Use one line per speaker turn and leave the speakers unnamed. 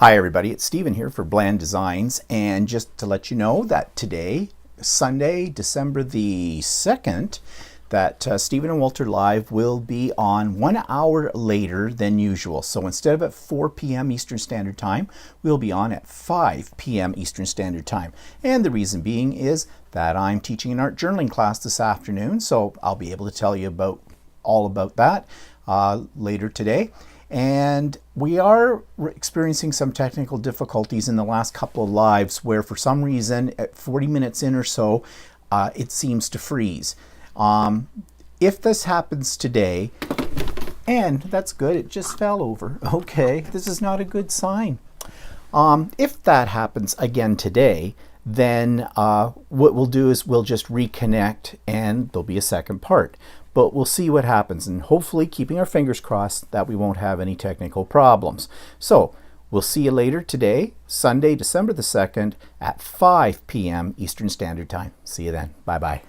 Hi everybody, it's Stephen here for Bland Designs, and just to let you know that today, Sunday, December the 2nd, that Stephen and Walter Live will be on 1 hour later than usual. So instead of at 4 p.m. Eastern Standard Time, we'll be on at 5 p.m. Eastern Standard Time. And the reason being is that I'm teaching an art journaling class this afternoon, so I'll be able to tell you all about that later today. And we are experiencing some technical difficulties in the last couple of lives where for some reason at 40 minutes in or so, it seems to freeze. If this happens today, and that's good, it just fell over. Okay, this is not a good sign. If that happens again today, then what we'll do is we'll just reconnect and there'll be a second part. But we'll see what happens, and hopefully keeping our fingers crossed that we won't have any technical problems. So we'll see you later today, Sunday, December the 2nd at 5 p.m. Eastern Standard Time. See you then. Bye-bye.